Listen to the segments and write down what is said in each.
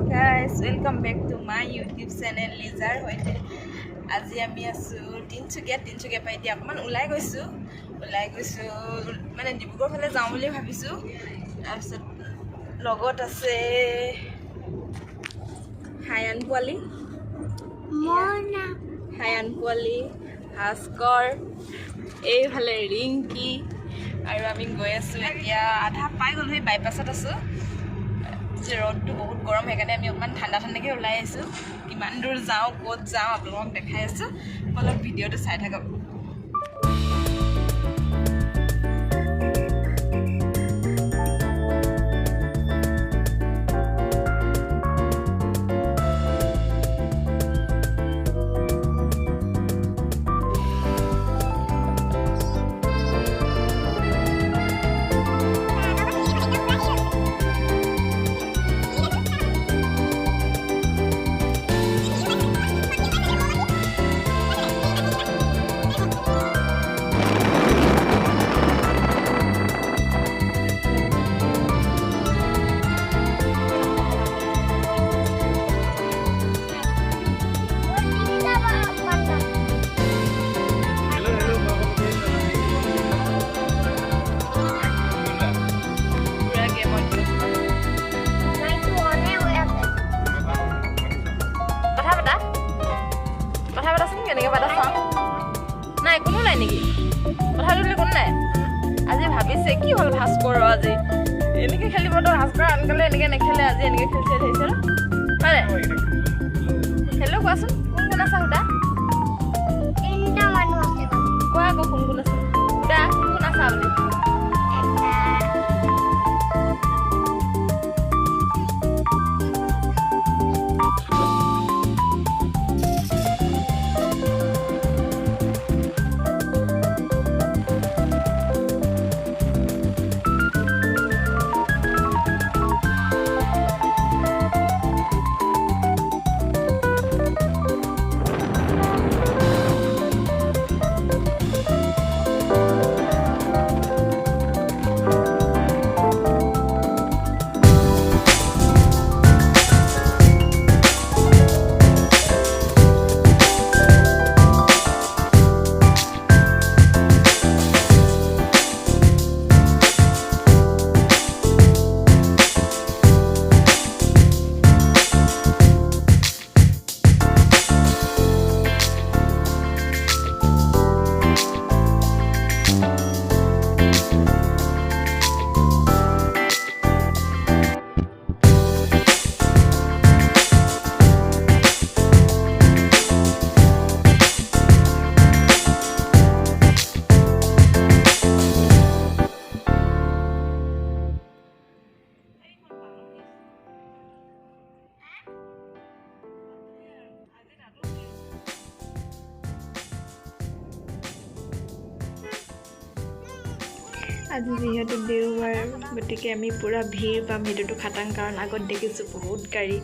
guys, welcome back to my YouTube channel Leeza'r hoite. Aji ami asu tinsukia pai dia akman ulai goisu mane dibrugarh phale jaum boli bhabisu asot logot ase hayan poli mona hayan poli haskor ei phale rinki aru ami goi asu etia adha pai gol hoi bypassot asu ৰ'দটো বহুত গৰম সেইকাৰণে আমি অকমান ঠাণ্ডা ঠাণ্ডাকে ওলাই আছো কিমান দূৰ যাওঁ ক'ত যাওঁ আপোনালোকক দেখাই আছো অলপ ভিডিঅ'টো চাই থাকক নাই কোনো নাই নেকি কথা দিলে কোনো নাই আজি ভাবিছে কি হল ভাস্কৰ আজি এনেকে খেলিবতো ভাস্কৰ আনকালে এনেকে নেখেলে আজি এনেকে খেলছে থৈছে হয় হেল্ল' কোৱাচোন কোন কোন আছে সুদা তিনিটা মানুহ আছে কোৱা আকৌ কোন কোন আছে সুদা কোন কোন আছে বুলি আজি যিহেতু দেওবাৰ গতিকে আমি পুৰা ভিৰ পাম সেইটোতো খাটাং কাৰণ আগত দেখিছোঁ বহুত গাড়ী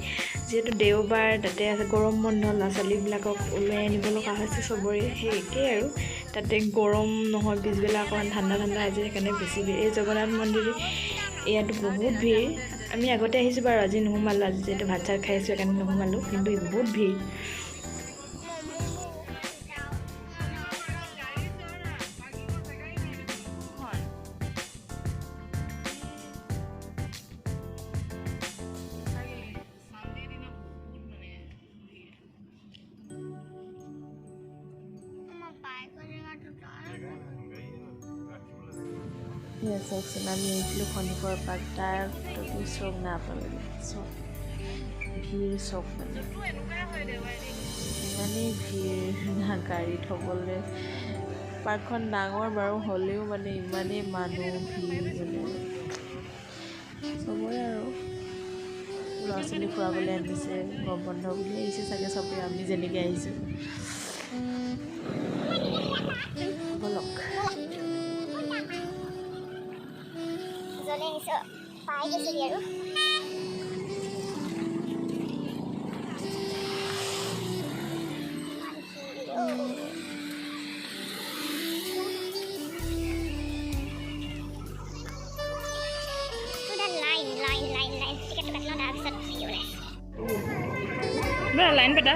যিহেতু দেওবাৰ তাতে আছে গৰম বন্ধ ল'ৰা ছোৱালীবিলাকক ওলাই আনিব লগা হৈছে চবৰে সেই একেই আৰু তাতে গৰম নহয় পিছবেলা অকণমান ঠাণ্ডা আজি সেইকাৰণে বেছি ভিৰ এই জগন্নাথ মন্দিৰ ইয়াতো বহুত ভিৰ আমি আগতে আহিছোঁ বাৰু আজি নোসোমালোঁ আজি যিহেতু ভাত চাত খাই আছোঁ সেইকাৰণে নোসোমালোঁ কিন্তু বহুত ভিৰ চাওকচোন আমি আহিছিলোঁ খনিকৰ পাৰ্ক তাৰ ফটোটো চাওক না আপোনালোকে চাওক ভিৰ চাওক মানে ইমানেই ভিৰ না গাড়ী থ'বলৈ পাৰ্কখন ডাঙৰ বাৰু হ'লেও মানে ইমানেই মানুহ ভিৰ মানে চবৰে আৰু ল'ৰা ছোৱালী ফুৰাবলৈ আনিছে গৰম বন্ধ বুলি আহিছে চাগে চবেই আমি যেনেকৈ আহিছোঁ ব'লক পাই গৈছে আৰু লাইন টিকেট কাটিলোঁ তাৰপিছত Bữa lain pada.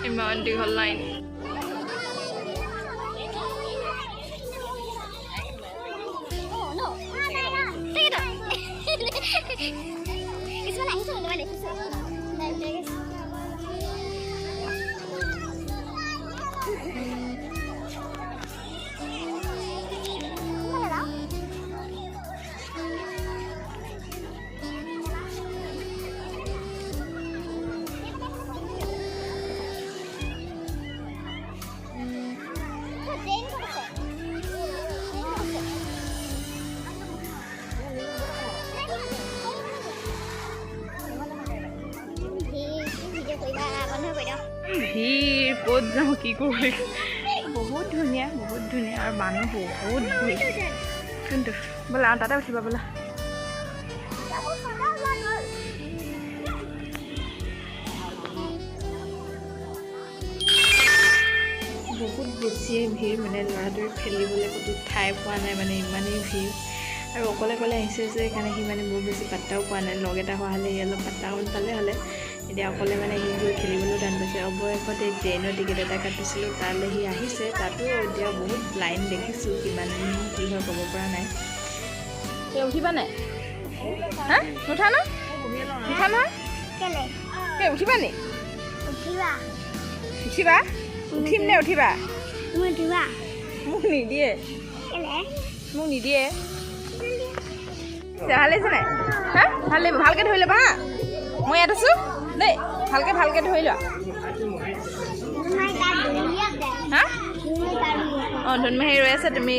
Iman di hal lain. ভিৰ ক'ত যাওঁ কি কৰি বহুত ধুনীয়া আৰু মানুহ বহুত ভিৰ কিন্তু ব'লা তাতে উঠিবা ব'লা বহুত বেছিয়ে ভিৰ মানে ল'ৰাটোৱে খেলিবলৈ ক'তো ঠাই পোৱা নাই মানে ইমানেই ভিৰ আৰু অকলে আহিছে যে সেইকাৰণে সি মানে বহুত বেছি পাত্তাও পোৱা নাই লগ এটা হোৱা হ'লে সি অলপ পাত্তা পালে হ'লে এতিয়া অকলে মানে সি গৈ খেলিবলৈও টান পাইছে অৱশেষত এই ট্ৰেইনৰ টিকেট এটা কাটিছিলোঁ তালৈ সি আহিছে তাতো এতিয়া বহুত লাইন দেখিছোঁ কিমান কি হয় ক'ব পৰা নাই উঠিবা নাই হা নুঠা ন উঠা নহয় উঠিবা নি উঠিবা উঠিম নে উঠিবা মোক নিদিয়ে ভাল লাগিছে নাই হা ভাল লাগিব ভালকৈ ধৰি ল'বা হা মই ইয়াত আছোঁ দেই ভালকৈ ধৰি লোৱা হা অঁ ধুনমাহী ৰৈ আছে তুমি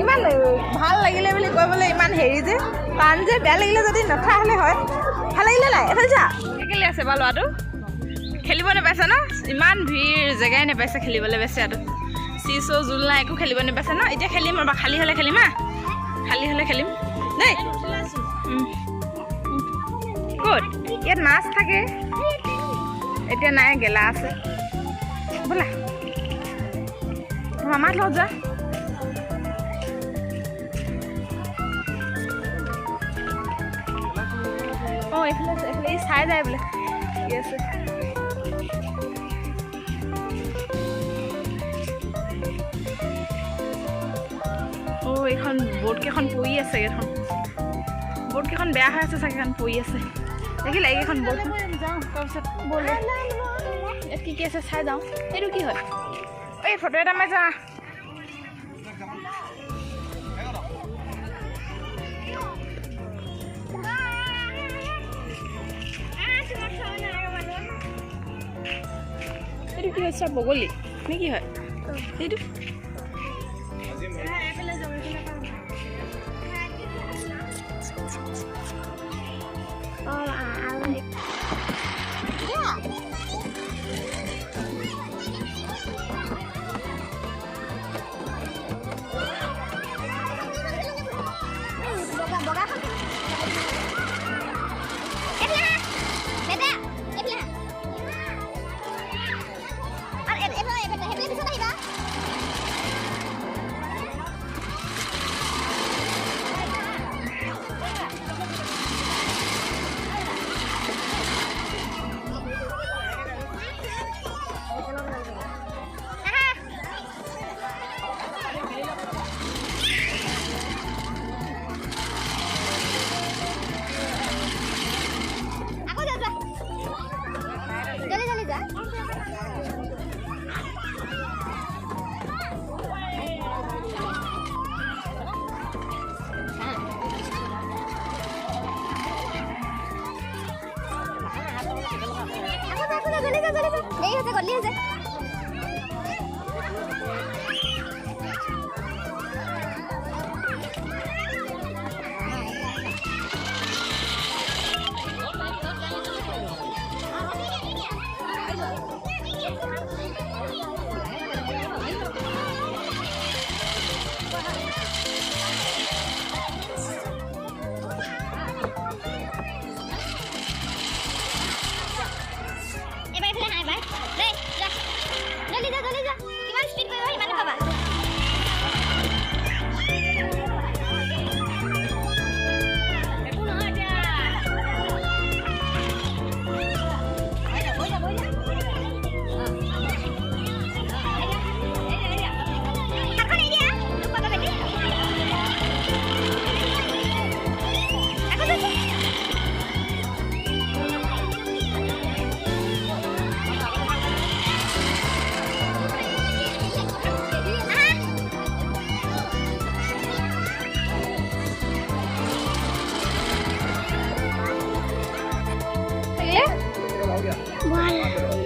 ইমান ভাল লাগিলে বুলি কৈবলৈ ইমান হেৰি যে টান যে বেয়া লাগিলে যদি নথা হ'লে হয় ভাল লাগিলে নাই এটা যা কেলে আছে বা ল'ৰাটো খেলিব নাপাইছে ন ইমান ভিৰ জেগাই নাপাইছে খেলিবলৈ বেছি আৰু চিচো জোল নাই একো খেলিব নাপাইছে ন এতিয়া খেলিম ৰ'বা খালী হ'লে খেলিম হা খালী হ'লে খেলিম দেই ক'ত ইয়াত মাছ থাকে এতিয়া নাই গেলা আছে ব'লা মামাৰ লগত যোৱা অঁ এইফালে চাই যায় বোলে ঠিক আছে অঁ এইখন ব'ৰ্ডকেইখন পৰি আছে এইখন ব'ৰ্ডকেইখন বেয়া হৈ আছে চাগে এখন পৰি আছে দেখিলে এইকেইখন ব'ৰ্ডখন যাওঁ তাৰপিছত ব'ল ইয়াত কি আছে চাই যাওঁ এইটো কি হয় এই ফটো এটা মাৰি যা এইটো কি হয় চব বগলী নে কি হয় এইটো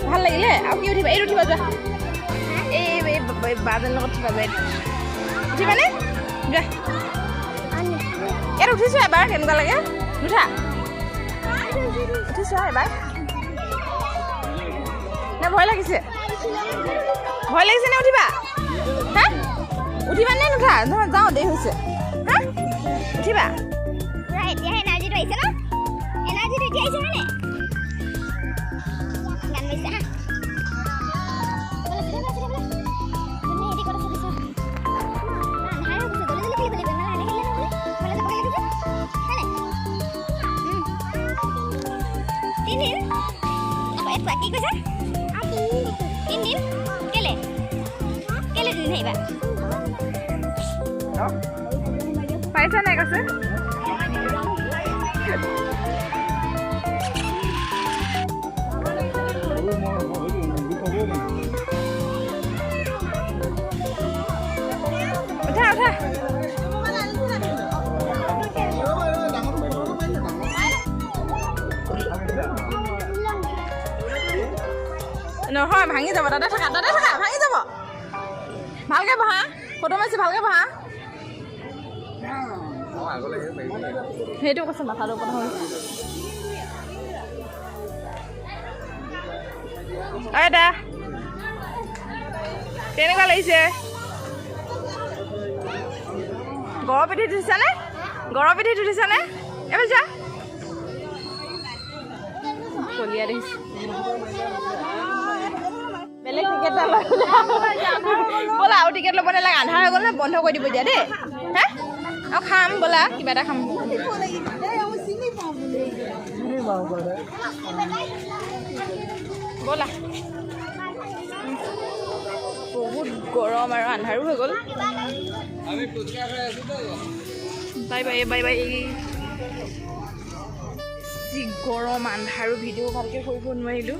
ভাল লাগিলে আৰু কি উঠিবা এই উঠিবা যোৱা এই বাজৰ লগত উঠিবা যায় উঠিবানে যোৱা ইয়াত উঠিছোঁ এবাৰ কেনেকুৱা লাগে নুঠা উঠিছোঁ এবাৰ নে ভয় লাগিছে নে উঠিবা হা উঠিবা নে নুঠা নহয় যাওঁ দেৰি হৈছে হা উঠিবা এতিয়াহে এনাৰ্জিটো আহিছে ন এনাৰ্জিটো এতিয়া আহিছে হয়নে কি কৈছা 3 দিন কেলে দিন আহিবা পাইছা নাই কৈছে উঠা উঠা নহয় ভাঙি যাব তাতে থাকা ভাঙি যাব ভালকে বহা ফটো মাৰিছে ভালকে বহা সেইটো কৈছে মাথাটো কথা হ'ল দা কেনেকুৱা লাগিছে গৰম পিঠি উঠিছানে এবাৰ যা কলিয়া দেখিছোঁ বেলেগ টিকেট এটা লৈ ব'লা আৰু টিকেট ল'ব নালাগে আন্ধাৰ হৈ গ'ল নে বন্ধ কৰি দিব দিয়া দেই হা আৰু খাম ব'লা কিবা এটা খাম ব'লা বহুত গৰম আৰু আন্ধাৰো হৈ গ'ল বাই যি গৰম আন্ধাৰো ভিডিঅ' ভালকৈ কৰিব নোৱাৰিলোঁ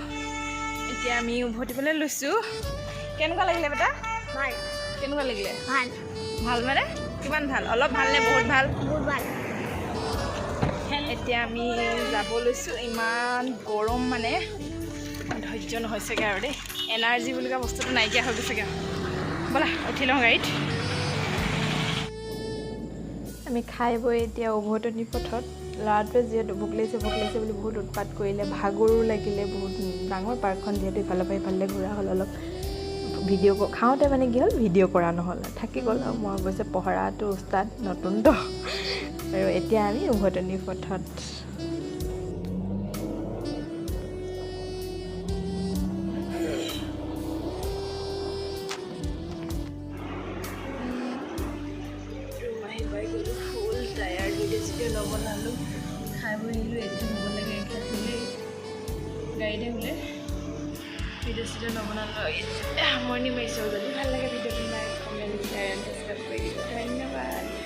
এতিয়া আমি উভতিবলৈ লৈছোঁ কেনেকুৱা লাগিলে বেটা কেনেকুৱা লাগিলে ভাল মানে কিমান ভাল অলপ ভাল নে বহুত ভাল এতিয়া আমি যাব লৈছোঁ ইমান গৰম মানে ধৈৰ্য নহৈছেগৈ আৰু দেই এনাৰ্জি বুলি কোৱা বস্তুটো নাইকিয়া হৈ গৈছেগৈ ব'লা উঠি লওঁ গাড়ীত আমি খাই বৈ এতিয়া উভতনি পথত ল'ৰাটোৱে যিহেতু ভোক লাগিছে বুলি বহুত উৎপাত কৰিলে ভাগৰো লাগিলে বহুত ডাঙৰ পাৰ্কখন যিহেতু ইফালৰ পৰা ইফালে ঘূৰা হ'ল অলপ ভিডিঅ' খাওঁতে মানে কি হ'ল ভিডিঅ' কৰা নহ'ল থাকি গ'ল আৰু মই অৱশ্যে পহৰাটো উস্তাদ নতুনতো আৰু এতিয়া আমি উভতনি পথত নবনালোঁ খাই বৈ আহিলোঁ এতিয়া হ'ব লাগে এতিয়া শুলে গাড়ীতে শুলে ভিডিঅ' চিডিঅ' নবনালোঁ সামৰণি মাৰিছোঁ যদি ভাল লাগে ভিডিঅ'টো like comment share and subscribe কৰি দিব ধন্যবাদ